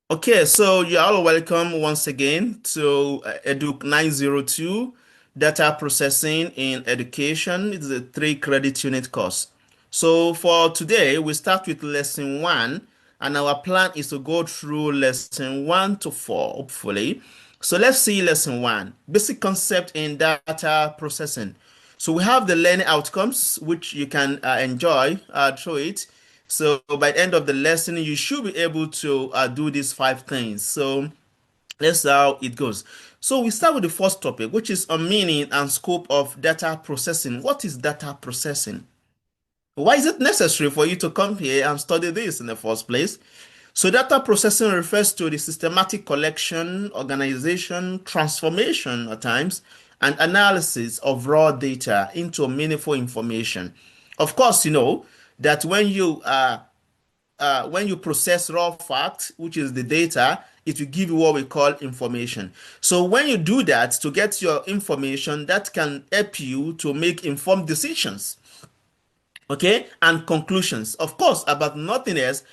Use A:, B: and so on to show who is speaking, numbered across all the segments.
A: Okay, so you're all welcome once again to Edu 902 Data Processing in Education. It's a 3 credit unit course. So for today, we start with lesson 1, and our plan is to go through lesson 1 to 4, hopefully. So let's see lesson 1, basic concept in data processing. So we have the learning outcomes, which you can enjoy through it. So by the end of the lesson, you should be able to do these 5 things. So let's see how it goes. So we start with the first topic, which is a meaning and scope of data processing. What is data processing? Why is it necessary for you to come here and study this in the first place? So data processing refers to the systematic collection, organization, transformation at times, and analysis of raw data into meaningful information. Of course, you know that when you process raw facts, which is the data, it will give you what we call information. So when you do that to get your information, that can help you to make informed decisions, okay, and conclusions, of course, about nothing else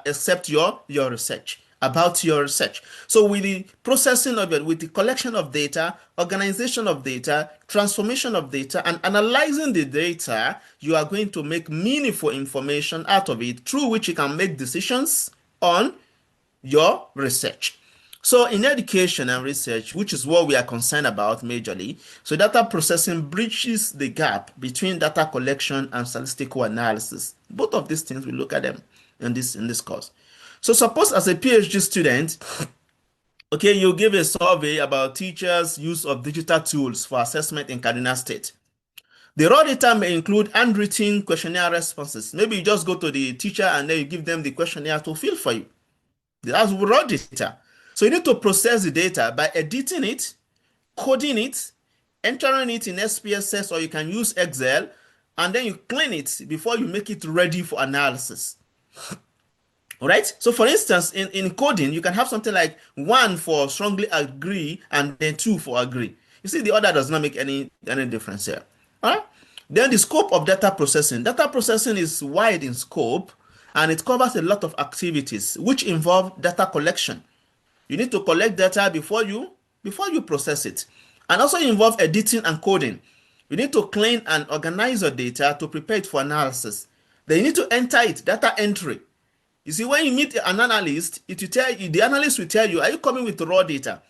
A: except your research, about your research. So with the processing of it, with the collection of data, organization of data, transformation of data, and analyzing the data, you are going to make meaningful information out of it, through which you can make decisions on your research. So in education and research, which is what we are concerned about majorly, so data processing bridges the gap between data collection and statistical analysis. Both of these things, we look at them in this course. So suppose as a PhD student, okay, you give a survey about teachers' use of digital tools for assessment in Kaduna State. The raw data may include handwritten questionnaire responses. Maybe you just go to the teacher and then you give them the questionnaire to fill for you. That's raw data. So you need to process the data by editing it, coding it, entering it in SPSS, or you can use Excel, and then you clean it before you make it ready for analysis. All right. So for instance, in coding, you can have something like 1 for strongly agree and then 2 for agree. You see, the order does not make any difference here. All right. Then the scope of data processing. Data processing is wide in scope, and it covers a lot of activities which involve data collection. You need to collect data before you process it, and also involve editing and coding. You need to clean and organize your data to prepare it for analysis. Then you need to enter it, data entry. You see, when you meet an analyst, it will tell you, the analyst will tell you, are you coming with raw data?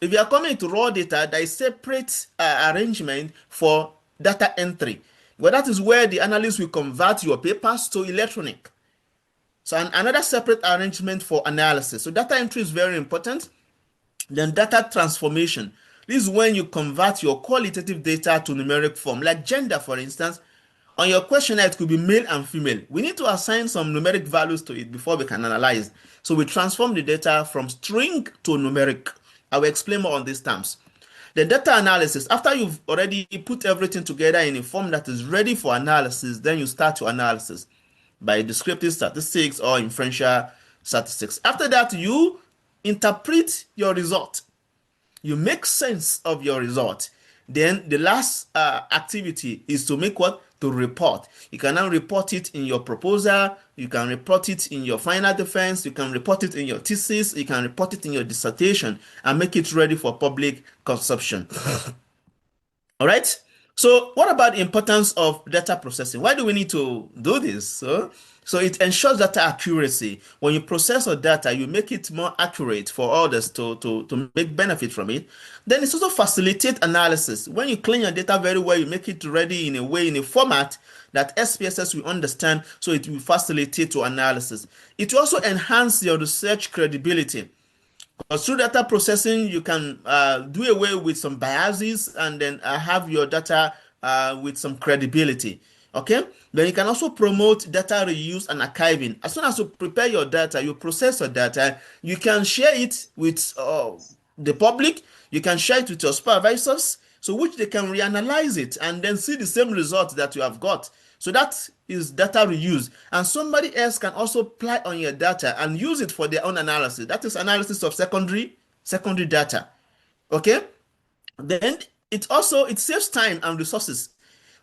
A: If you are coming with raw data, there is separate arrangement for data entry. But that is where the analyst will convert your papers to electronic. So another separate arrangement for analysis. So data entry is very important. Then data transformation. This is when you convert your qualitative data to numeric form, like gender, for instance. On your questionnaire, it could be male and female. We need to assign some numeric values to it before we can analyze. So we transform the data from string to numeric. I will explain more on these terms. The data analysis, after you've already put everything together in a form that is ready for analysis, then you start your analysis by descriptive statistics or inferential statistics. After that, you interpret your result. You make sense of your result. Then the last activity is to make what? To report. You can now report it in your proposal. You can report it in your final defense. You can report it in your thesis. You can report it in your dissertation and make it ready for public consumption. All right. So what about the importance of data processing? Why do we need to do this? So it ensures data accuracy. When you process your data, you make it more accurate for others to make benefit from it. Then it's also facilitate analysis. When you clean your data very well, you make it ready in a way, in a format that SPSS will understand, so it will facilitate to analysis. It will also enhance your research credibility. Because through data processing, you can do away with some biases and then have your data with some credibility. Okay? Then you can also promote data reuse and archiving. As soon as you prepare your data, you process your data, you can share it with the public, you can share it with your supervisors, so which they can reanalyze it and then see the same result that you have got. So that is data reuse. And somebody else can also apply on your data and use it for their own analysis. That is analysis of secondary data. Okay? Then it saves time and resources.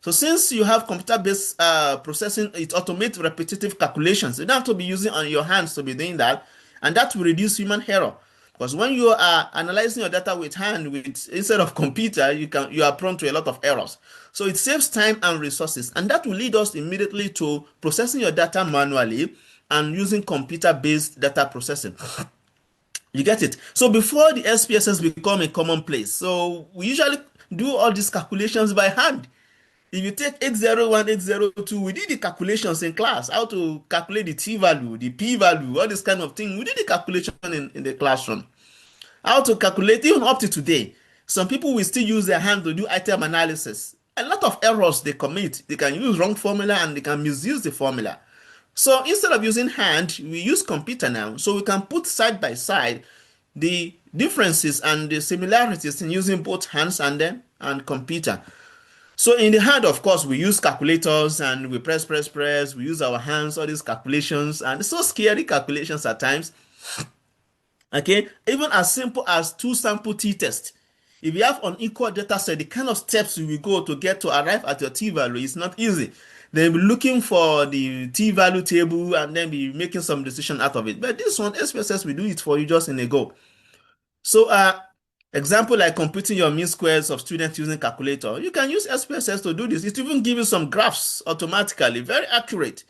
A: So since you have computer-based processing, it automates repetitive calculations. You don't have to be using on your hands to be doing that. and that will reduce human error. Because when you are analyzing your data with hand, instead of computer, you are prone to a lot of errors. So it saves time and resources, and that will lead us immediately to processing your data manually and using computer-based data processing. You get it? So before the SPSS become a commonplace, so we usually do all these calculations by hand. If you take 801, 802, we did the calculations in class, how to calculate the t-value, the p-value, all this kind of thing. We did the calculation in the classroom. How to calculate, even up to today. Some people will still use their hand to do item analysis. A lot of errors they commit. They can use wrong formula and they can misuse the formula. So instead of using hand, we use computer now. So we can put side by side the differences and the similarities in using both hands and computer. So in the hand, of course, we use calculators and we press. We use our hands, all these calculations, and it's so scary calculations at times. Okay, even as simple as two sample t-test. If you have unequal data set, the kind of steps you will go to get to arrive at your t-value is not easy. They'll be looking for the t-value table and then be making some decision out of it. But this one, SPSS will do it for you just in a go. So example like computing your mean squares of students using calculator. You can use SPSS to do this. It even gives you some graphs automatically, very accurate.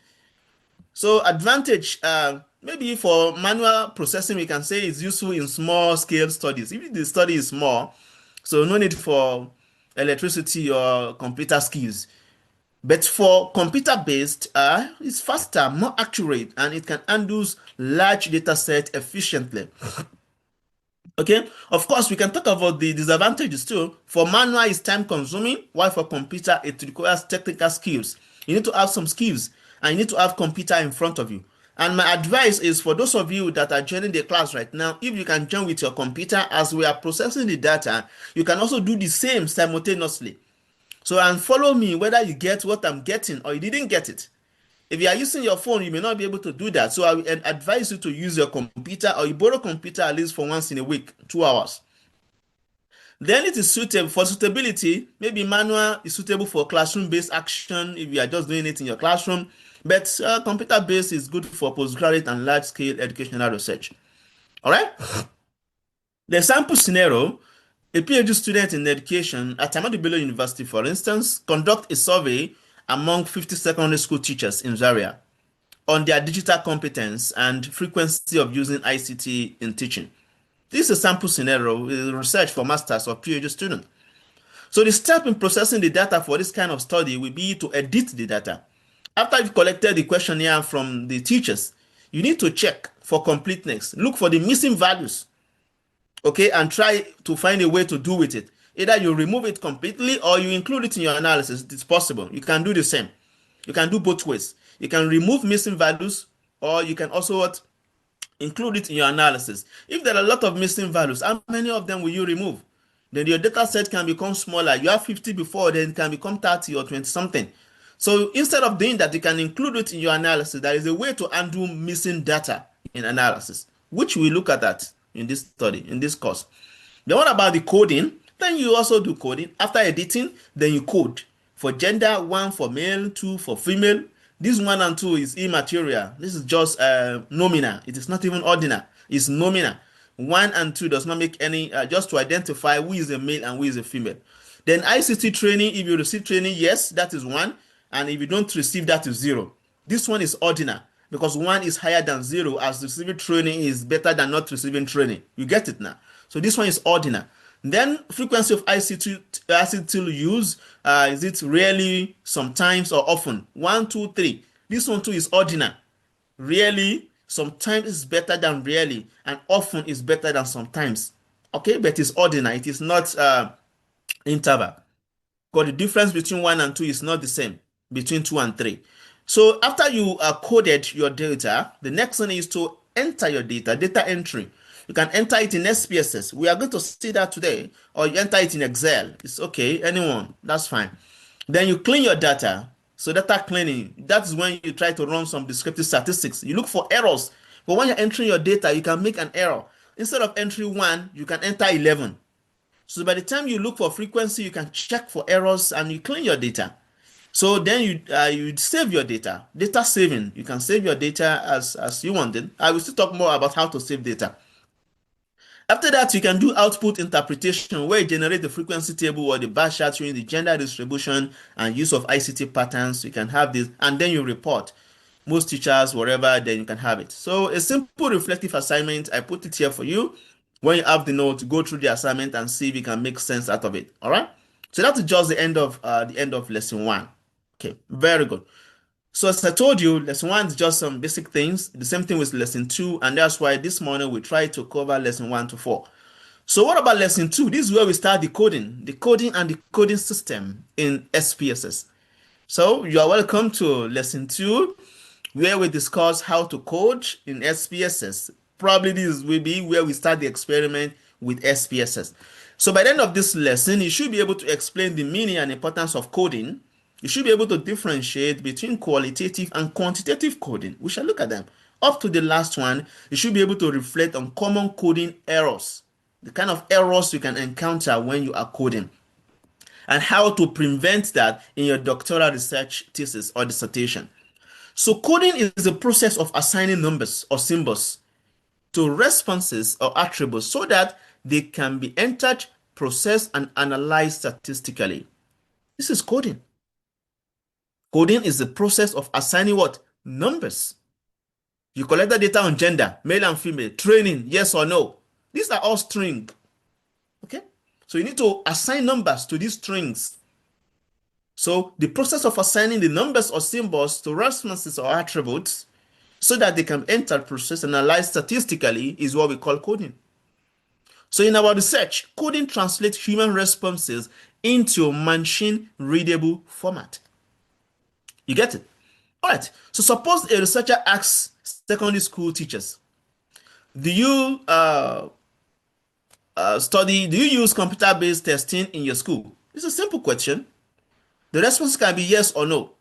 A: So advantage, maybe for manual processing, we can say it's useful in small scale studies. If the study is small, so no need for electricity or computer skills. But for computer-based, it's faster, more accurate, and it can handle large data sets efficiently. Okay, of course, we can talk about the disadvantages too. For manual, it's time consuming, while for computer, it requires technical skills. You need to have some skills, and you need to have computer in front of you. And my advice is for those of you that are joining the class right now, if you can join with your computer as we are processing the data, you can also do the same simultaneously. So, and follow me whether you get what I'm getting or you didn't get it. If you are using your phone, you may not be able to do that. So I will advise you to use your computer, or you borrow computer at least for once in a week, 2 hours. Then it is suitable for suitability. Maybe manual is suitable for classroom-based action if you are just doing it in your classroom. But computer-based is good for postgraduate and large-scale educational research. All right? The sample scenario, a PhD student in education at Ahmadu Bello University, for instance, conduct a survey among 50 secondary school teachers in Zaria on their digital competence and frequency of using ICT in teaching. This is a sample scenario with research for masters or PhD students. So the step in processing the data for this kind of study will be to edit the data. After you've collected the questionnaire from the teachers, you need to check for completeness. Look for the missing values, okay, and try to find a way to do with it. Either you remove it completely or you include it in your analysis. It's possible. You can do the same. You can do both ways. You can remove missing values, or you can also include it in your analysis. If there are a lot of missing values, how many of them will you remove? Then your data set can become smaller. You have 50 before, then it can become 30 or 20 something. So instead of doing that, you can include it in your analysis. There is a way to undo missing data in analysis, which we look at that in this study, in this course. Then what about the coding? Then you also do coding. After editing, then you code. For gender, 1 for male, 2 for female. This 1 and 2 is immaterial. This is just nominal. It is not even ordinal. It's nominal. 1 and 2 does not make any, just to identify who is a male and who is a female. Then ICT training, if you receive training, yes, that is 1. And if you don't receive, that is 0. This one is ordinal because 1 is higher than 0, as receiving training is better than not receiving training. You get it now? So this one is ordinal. Then frequency of ICT use, is it rarely, sometimes, or often? 1, 2, 3. This one too is ordinal. Rarely, sometimes is better than rarely, and often is better than sometimes. Okay, but it's ordinal. It is not interval. Because the difference between 1 and 2 is not the same between 2 and 3. So after you coded your data, the next thing is to enter your data entry. You can enter it in SPSS. We are going to see that today. Or you enter it in Excel. It's okay. Anyone. That's fine. Then you clean your data. So data cleaning, that's when you try to run some descriptive statistics. You look for errors. But when you're entering your data, you can make an error. Instead of entering 1, you can enter 11. So by the time you look for frequency, you can check for errors and you clean your data. So then you save your data. Data saving. You can save your data as you want it. I will still talk more about how to save data. After that, you can do output interpretation where you generate the frequency table or the bar chart showing the gender distribution and use of ICT patterns. You can have this, and then you report. Most teachers, wherever, then you can have it. So a simple reflective assignment, I put it here for you. When you have the note, go through the assignment and see if you can make sense out of it. All right. So that's just the end of lesson one. Okay, very good. So as I told you, lesson one is just some basic things. The same thing with lesson two, and that's why this morning we try to cover lesson one to four. So what about lesson two? This is where we start the coding and the coding system in SPSS. So you are welcome to lesson two, where we discuss how to code in SPSS. Probably this will be where we start the experiment with SPSS. So by the end of this lesson, you should be able to explain the meaning and importance of coding. You should be able to differentiate between qualitative and quantitative coding. We shall look at them. Up to the last one, you should be able to reflect on common coding errors, the kind of errors you can encounter when you are coding, and how to prevent that in your doctoral research thesis or dissertation. So coding is the process of assigning numbers or symbols to responses or attributes so that they can be entered, processed, and analyzed statistically. This is coding. Coding is the process of assigning what? Numbers. You collect the data on gender, male and female, training, yes or no. These are all string. Okay? So you need to assign numbers to these strings. So the process of assigning the numbers or symbols to responses or attributes so that they can enter, process, and analyze statistically is what we call coding. So in our research, coding translates human responses into machine readable format. You get it? All right. So suppose a researcher asks secondary school teachers, do you do you use computer-based testing in your school? It's a simple question. The response can be yes or no.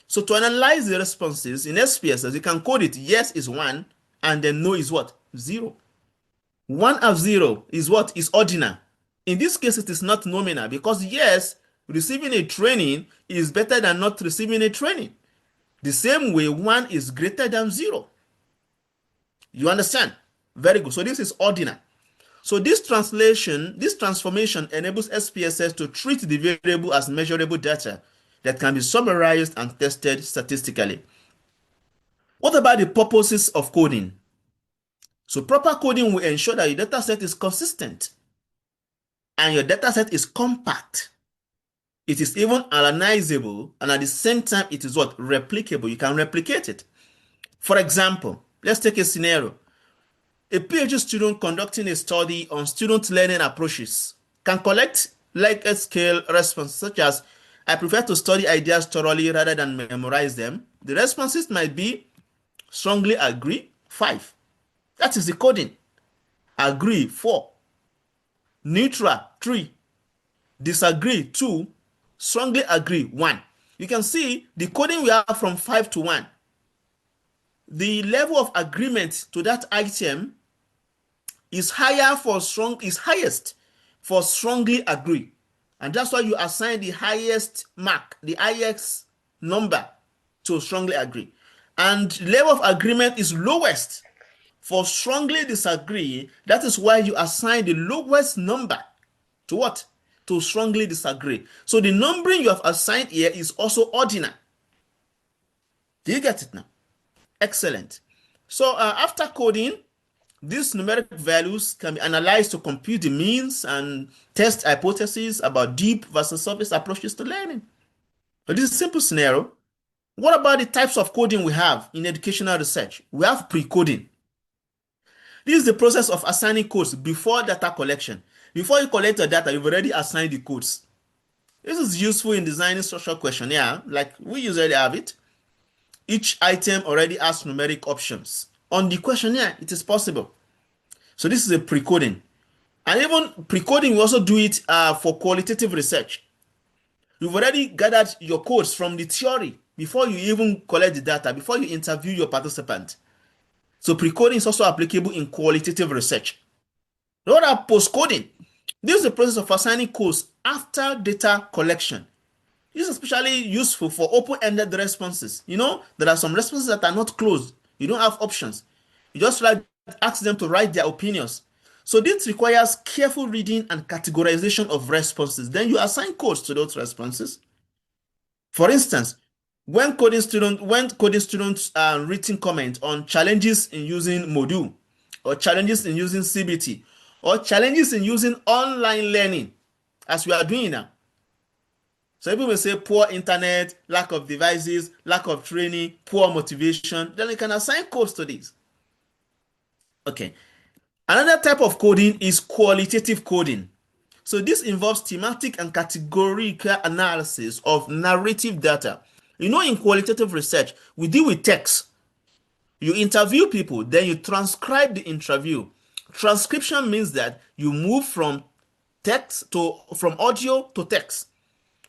A: So to analyze the responses in SPSS, you can code it. Yes is 1, and then no is what? 0. 1 of 0 is what? Is ordinal. In this case, it is not nominal because yes, receiving a training is better than not receiving a training. The same way, 1 is greater than 0. You understand? Very good. So this is ordinal. So this transformation enables SPSS to treat the variable as measurable data that can be summarized and tested statistically. What about the purposes of coding? So proper coding will ensure that your dataset is consistent and your dataset is compact. It is even analyzable, and at the same time, it is what? Replicable. You can replicate it. For example, let's take a scenario. A PhD student conducting a study on student learning approaches can collect large-scale responses such as, I prefer to study ideas thoroughly rather than memorize them. The responses might be strongly agree, 5. That is the coding. Agree, 4. Neutral, 3. Disagree, 2. Strongly agree, 1. You can see the coding we have from 5 to 1. The level of agreement to that item is highest for strongly agree. And that's why you assign the highest mark, the highest number to strongly agree. And level of agreement is lowest for strongly disagree. That is why you assign the lowest number to what? To strongly disagree. So the numbering you have assigned here is also ordinal. Do you get it now? Excellent. So after coding, these numeric values can be analyzed to compute the means and test hypotheses about deep versus surface approaches to learning. But this is a simple scenario. What about the types of coding we have in educational research? We have pre-coding. This is the process of assigning codes before data collection. Before you collect your data, you've already assigned the codes. This is useful in designing structural questionnaire, like we usually have it. Each item already has numeric options. On the questionnaire, it is possible. So this is a pre-coding. And even pre-coding, we also do it for qualitative research. You've already gathered your codes from the theory before you even collect the data, before you interview your participant. So pre-coding is also applicable in qualitative research. What about post-coding? This is the process of assigning codes after data collection. This is especially useful for open-ended responses. There are some responses that are not closed. You don't have options. You just ask them to write their opinions. So this requires careful reading and categorization of responses. Then you assign codes to those responses. For instance, when coding students are written comment on challenges in using Module, or challenges in using CBT, or challenges in using online learning, as we are doing now. So people will say poor internet, lack of devices, lack of training, poor motivation. Then you can assign codes to these. Okay. Another type of coding is qualitative coding. So this involves thematic and categorical analysis of narrative data. In qualitative research, we deal with text. You interview people, then you transcribe the interview. Transcription means that you move from audio to text.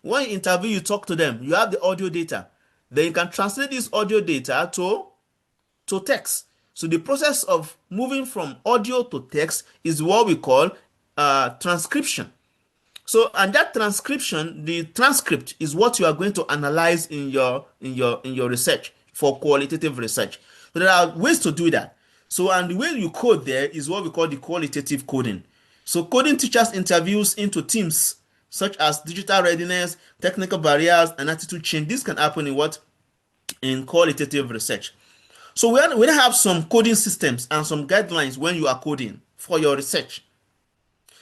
A: When you interview, you talk to them, you have the audio data. Then you can translate this audio data to text. So the process of moving from audio to text is what we call transcription. So, and that transcription, the transcript is what you are going to analyze in your research for qualitative research. So there are ways to do that. So, and the way you code there is what we call the qualitative coding. So coding teachers interviews into themes such as digital readiness, technical barriers, and attitude change. This can happen in qualitative research. So we have some coding systems and some guidelines when you are coding for your research.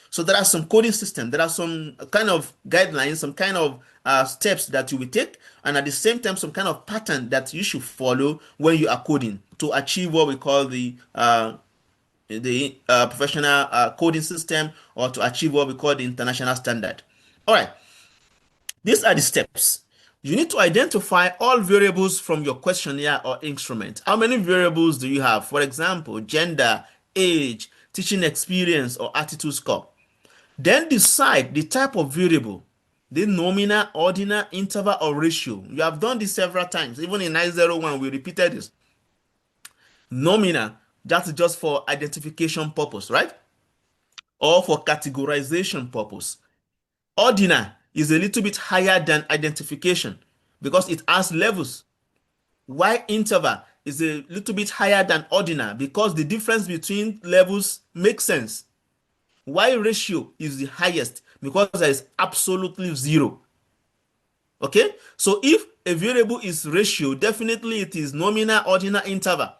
A: So there are some coding systems, there are some kind of guidelines, some kind of steps that you will take, and at the same time, some kind of pattern that you should follow when you are coding to achieve what we call the professional coding system, or to achieve what we call the international standard. All right, these are the steps. You need to identify all variables from your questionnaire or instrument. How many variables do you have? For example, gender, age, teaching experience, or attitude score. Then decide the type of variable, the nominal, ordinal, interval, or ratio. You have done this several times. Even in 901, we repeated this. Nominal, that's just for identification purpose, right? Or for categorization purpose. Ordinal is a little bit higher than identification because it has levels. While interval is a little bit higher than ordinal because the difference between levels makes sense. While ratio is the highest because there is absolutely zero. Okay, so if a variable is ratio, definitely it is nominal, ordinal, interval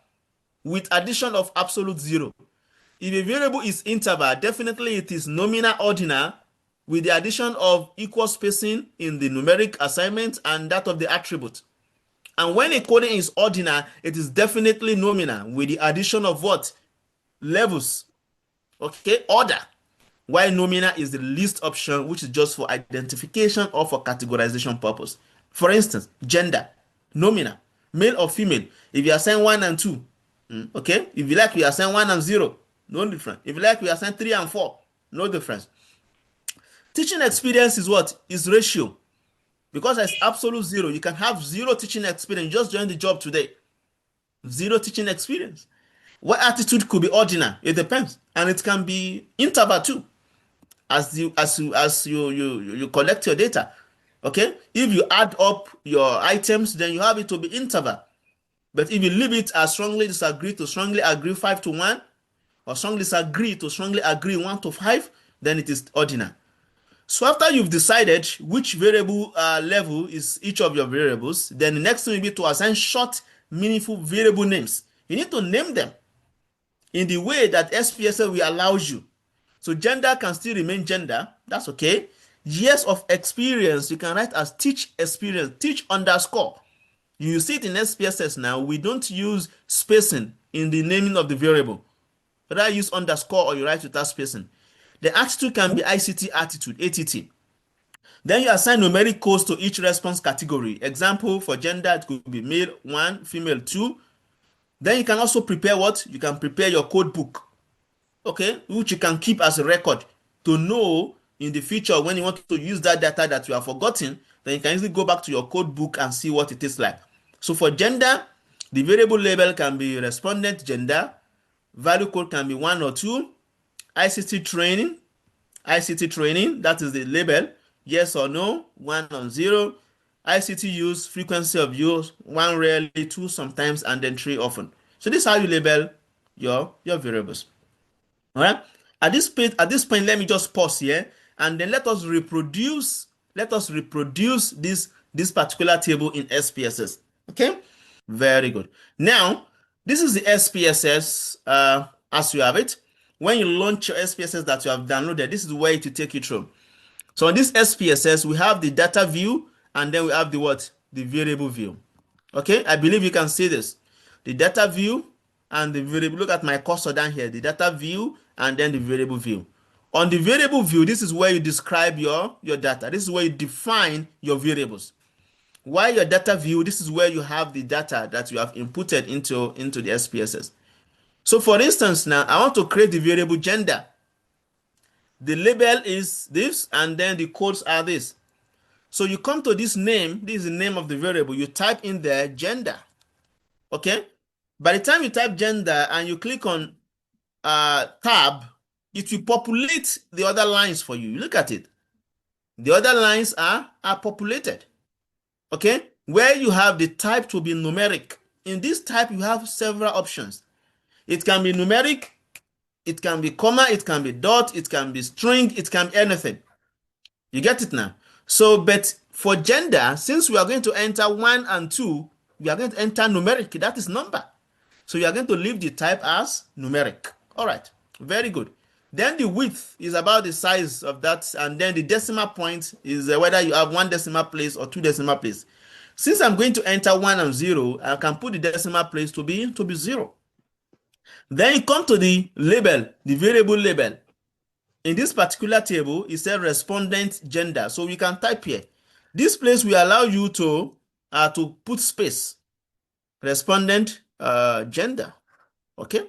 A: with addition of absolute zero. If a variable is interval, definitely it is nominal, ordinal with the addition of equal spacing in the numeric assignment and that of the attribute. And when a coding is ordinal, it is definitely nominal with the addition of what? Levels. Okay, order. While nominal is the least option, which is just for identification or for categorization purpose. For instance, gender, nominal, male or female. If you assign 1 and 2, okay? If you like, you assign 1 and 0, no difference. If you like, you assign 3 and 4, no difference. Teaching experience is what? Is ratio. Because there's absolute zero. You can have zero teaching experience. Just join the job today. Zero teaching experience. What attitude could be ordinal? It depends. And it can be interval too. As you collect your data. Okay? If you add up your items, then you have it to be interval. But if you leave it as strongly disagree to strongly agree 5 to 1, or strongly disagree to strongly agree 1 to 5, then it is ordinal. So after you've decided which variable level is each of your variables, then the next thing will be to assign short, meaningful variable names. You need to name them in the way that SPSS will allow you. So gender can still remain gender. That's okay. Years of experience, you can write as teach experience, teach underscore. You see it in SPSS now. We don't use spacing in the naming of the variable. But I use underscore or you write without spacing. The attitude can be ICT attitude, ATT. Then you assign numeric codes to each response category. Example, for gender, it could be male 1, female 2. Then you can also prepare what? You can prepare your code book, okay, which you can keep as a record to know in the future when you want to use that data that you have forgotten, then you can easily go back to your code book and see what it is like. So for gender, the variable label can be respondent gender, value code can be 1 or 2, ICT training, that is the label, yes or no, 1 or 0. ICT use, frequency of use, one rarely, two sometimes, and then three often. So this is how you label your variables. All right. At this point, let me just pause here, and then let us reproduce this particular table in SPSS. Okay. Very good. Now, this is the SPSS as you have it. When you launch your SPSS that you have downloaded, this is where it will take you through. So on this SPSS, we have the data view, and then we have the what? The variable view. Okay, I believe you can see this. The data view and the variable. Look at my cursor down here. The data view and then the variable view. On the variable view, this is where you describe your data. This is where you define your variables. While your data view, this is where you have the data that you have inputted into the SPSS. So for instance, now I want to create the variable gender. The label is this, and then the codes are this. So you come to this name. This is the name of the variable. You type in there gender. Okay. By the time you type gender and you click on tab, it will populate the other lines for you. Look at it. The other lines are populated. Okay. Where you have the type to be numeric. In this type, you have several options. It can be numeric, it can be comma, it can be dot, it can be string, it can be anything. You get it now? So, but for gender, since we are going to enter 1 and 2, we are going to enter numeric. That is number. So you are going to leave the type as numeric. All right. Very good. Then the width is about the size of that. And then the decimal point is whether you have 1 decimal place or 2 decimal place. Since I'm going to enter 1 and 0, I can put the decimal place to be 0. Then you come to the label, the variable label. In this particular table, it says respondent gender. So we can type here. This place will allow you to put space. Respondent gender. Okay.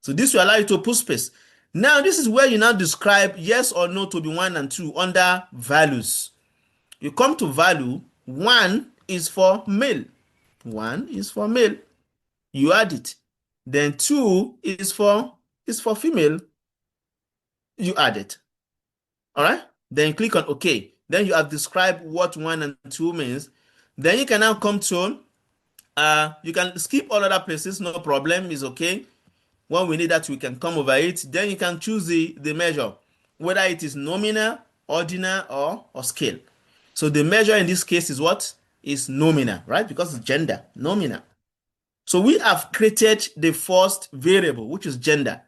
A: So this will allow you to put space. Now, this is where you now describe yes or no to be 1 and 2 under values. You come to value. 1 is for male. 1 is for male. You add it. Then 2 is for female. You add it. All right. Then you click on OK. Then you have described what 1 and 2 means. Then you can now come to you can skip all other places, no problem, is okay. When we need that, we can come over it. Then you can choose the measure, whether it is nominal, ordinal, or scale. So the measure in this case is what? Is nominal, right? Because it's gender, nominal. So we have created the first variable, which is gender.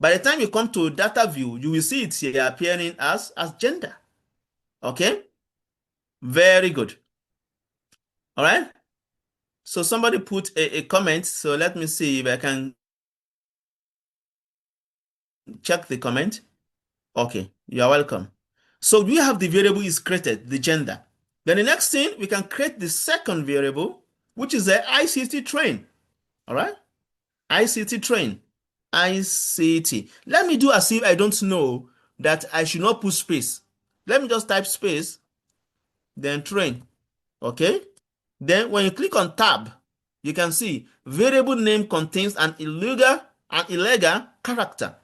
A: By the time you come to data view, you will see it here appearing as gender. Okay? Very good. All right? So somebody put a comment. So let me see if I can check the comment. Okay, you are welcome. So we have the variable is created, the gender. Then the next thing, we can create the second variable, which is the ICT train. All right? ICT train. ICT. Let me do as if I don't know that I should not put space. Let me just type space, then train. Okay? Then when you click on tab, you can see variable name contains an illegal character.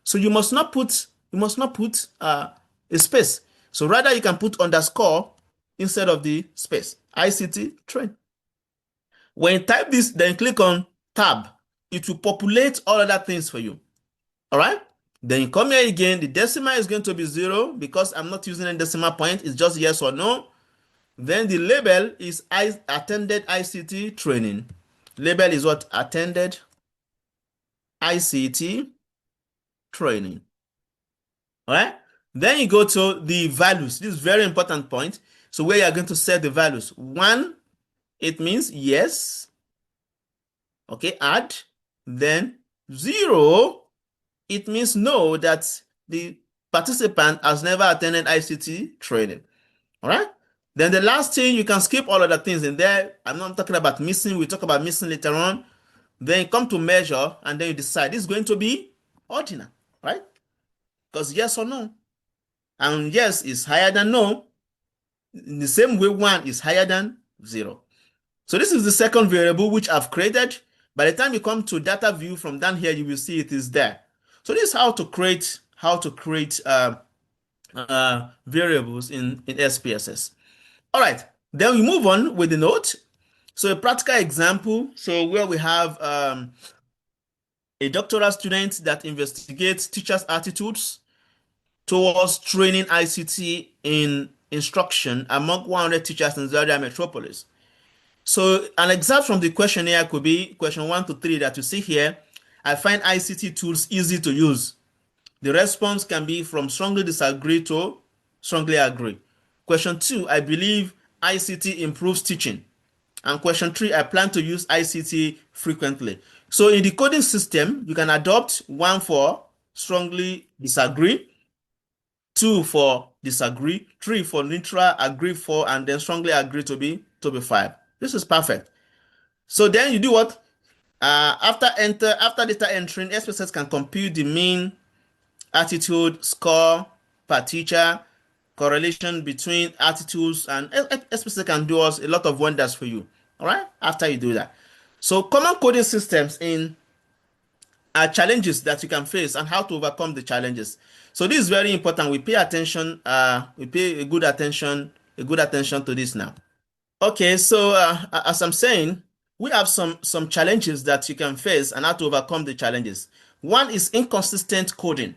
A: So you must not put a space. So rather you can put underscore instead of the space. ICT train. When you type this, then click on tab. It will populate all other things for you. All right? Then you come here again. The decimal is going to be 0 because I'm not using a decimal point. It's just yes or no. Then the label is attended ICT training. Label is what? Attended ICT training. All right? Then you go to the values. This is a very important point. So where you are going to set the values. 1, it means yes. Okay, add. Then 0, it means no, that the participant has never attended ICT training. All right? Then the last thing, you can skip all of the things in there. I'm not talking about missing. We'll talk about missing later on. Then you come to measure, and then you decide this is going to be ordinal, right? Because yes or no. And yes is higher than no. In the same way, 1 is higher than 0. So this is the second variable which I've created. By the time you come to data view from down here, you will see it is there. So this is how to create variables in SPSS. All right, Then we move on with the note. So a practical example, so where we have a doctoral student that investigates teachers' attitudes towards training ICT in instruction among 100 teachers in Zaria metropolis. So an example from the questionnaire could be question 1 to 3 that you see here. I find ICT tools easy to use. The response can be from strongly disagree to strongly agree. Question 2, I believe ICT improves teaching. And question 3, I plan to use ICT frequently. So in the coding system, you can adopt 1 for strongly disagree, 2 for disagree, 3 for neutral, agree 4, and then strongly agree to be 5. This is perfect. So then you do what? After data entering, SPSS can compute the mean attitude score per teacher, correlation between attitudes, and SPSS can do us a lot of wonders for you. All right, after you do that. So common coding systems in challenges that you can face and how to overcome the challenges. So this is very important. We pay attention. We pay a good attention to this now. Okay, so as I'm saying, we have some challenges that you can face and how to overcome the challenges. One is inconsistent coding.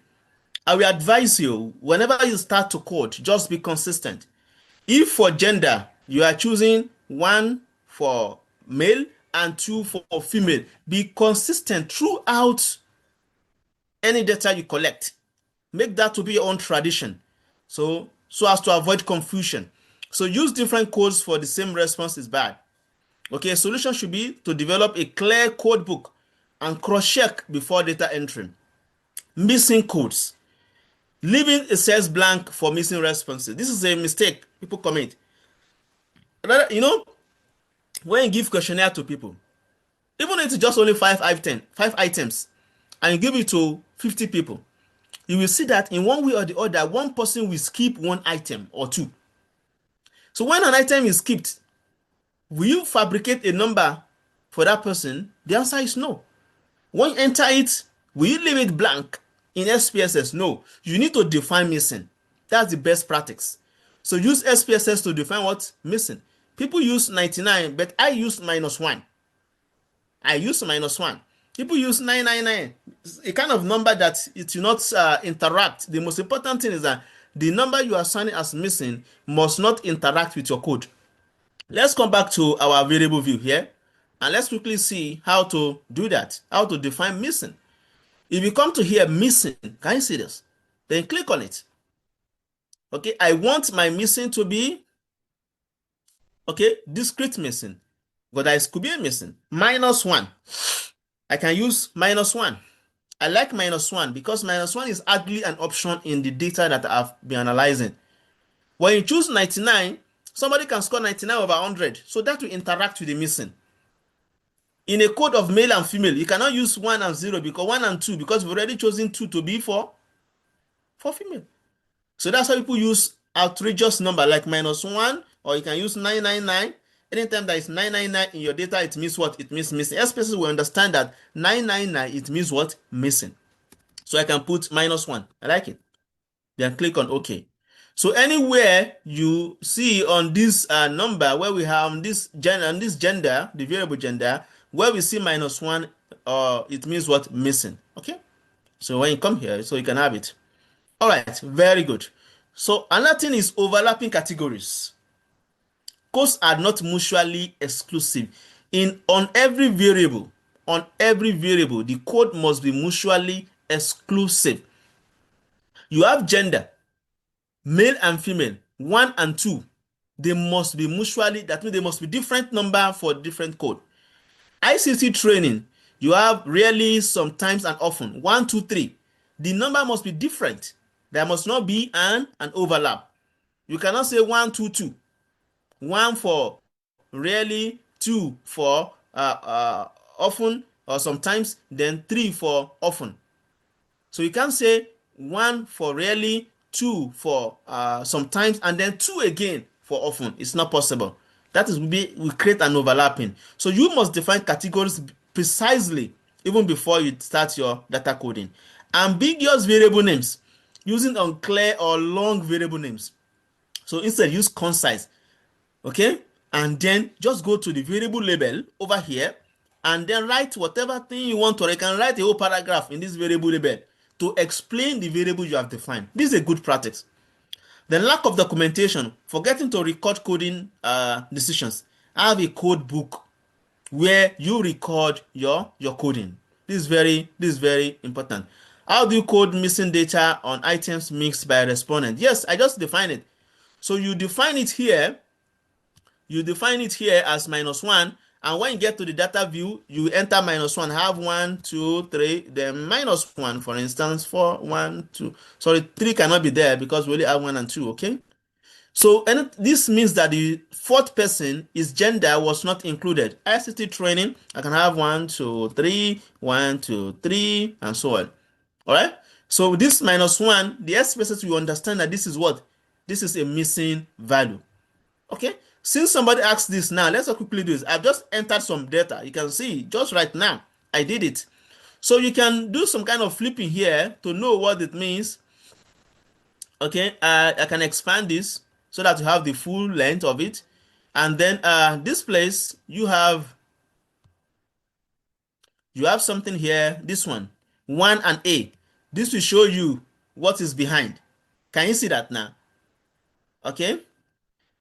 A: I will advise you, whenever you start to code, just be consistent. If for gender, you are choosing 1 for male and 2 for female, be consistent throughout any data you collect. Make that to be your own tradition. So as to avoid confusion. So use different codes for the same response is bad. Okay, solution should be to develop a clear code book and cross-check before data entry. Missing codes. Leaving a cells blank for missing responses. This is a mistake people commit. You know, when you give questionnaire to people, even if it's just only 5 items, and you give it to 50 people, you will see that in one way or the other, one person will skip 1 item or 2. So when an item is skipped, will you fabricate a number for that person? The answer is no. When you enter it, will you leave it blank in SPSS? No. You need to define missing. That's the best practice. So use SPSS to define what's missing. People use 99, but I use -1. I use -1. People use 999. It's a kind of number that it will not interact. The most important thing is that the number you are assigning as missing must not interact with your code. Let's come back to our variable view here, and let's quickly see how to do that, how to define missing. If you come to here, missing, can you see this? Then click on it. Okay, I want my missing to be, okay, discrete missing, but there could be a missing. -1. I can use -1. I like -1 because -1 is hardly an option in the data that I've been analyzing. When you choose 99, somebody can score 99 over 100, so that will interact with the missing. In a code of male and female, you cannot use 1 and 0 because 1 and 2 because we've already chosen 2 to be for female. So that's why people use outrageous number like -1, or you can use 999. Anytime there is 999 in your data, it means what? It means missing. SPSS will understand that 999, it means what? Missing. So I can put -1. I like it. Then click on OK. So anywhere you see on this number where we have this gender, the variable gender, where we see -1, it means what? Missing. Okay. So when you come here, so you can have it. All right. Very good. So another thing is overlapping categories. Codes are not mutually exclusive. On every variable, the code must be mutually exclusive. You have gender, male and female, 1 and 2. They must be mutually, that means they must be different number for different code. ICT training, you have rarely, sometimes, and often, 1, 2, 3. The number must be different. There must not be an overlap. You cannot say 1, 2, 2. 1 for rarely, 2 for often or sometimes, then 3 for often. So you can't say 1 for rarely, 2 for sometimes, and then 2 again for often. It's not possible. That is, we create an overlapping. So you must define categories precisely even before you start your data coding. Ambiguous variable names, using unclear or long variable names. So instead, use concise. Okay, and then just go to the variable label over here and then write whatever thing you want to. You can write a whole paragraph in this variable label to explain the variable you have defined. This is a good practice. The lack of documentation, forgetting to record coding decisions. Have a code book where you record your coding. This is very important. How do you code missing data on items mixed by respondent? Yes, I just define it. So you define it here. You define it here as -1, and when you get to the data view, you enter -1. Have 1, 2, 3, then -1, for instance, 4, 1, 2. Sorry, 3 cannot be there because we only have 1 and 2. Okay. So and this means that the fourth person, his gender was not included. ICT training, I can have 1, 2, 3, 1, 2, 3, and so on. All right. So this -1, the SPSS will understand that this is what? This is a missing value. Okay. Since somebody asked this now, let's quickly do this. I've just entered some data. You can see just right now, I did it. So you can do some kind of flipping here to know what it means. Okay. I can expand this so that you have the full length of it. And then this place, you have something here, this one, 1 and A. This will show you what is behind. Can you see that now? Okay.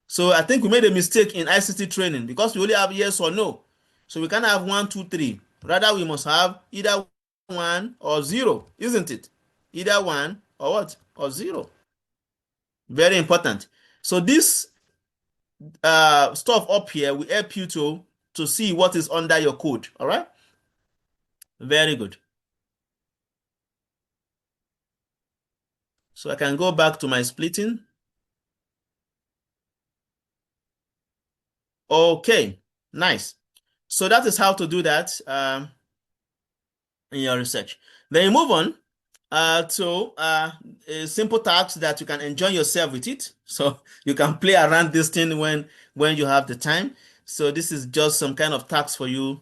A: So I think we made a mistake in ICT training because we only have yes or no. So we can't have 1, 2, 3. Rather, we must have either 1 or 0, isn't it? Either 1 or what? Or 0. Very important. So this stuff up here will help you to see what is under your code. All right. Very good. So I can go back to my splitting. Okay, nice. So that is how to do that in your research. Then you move on to a simple task that you can enjoy yourself with it. So you can play around this thing when you have the time. So this is just some kind of task for you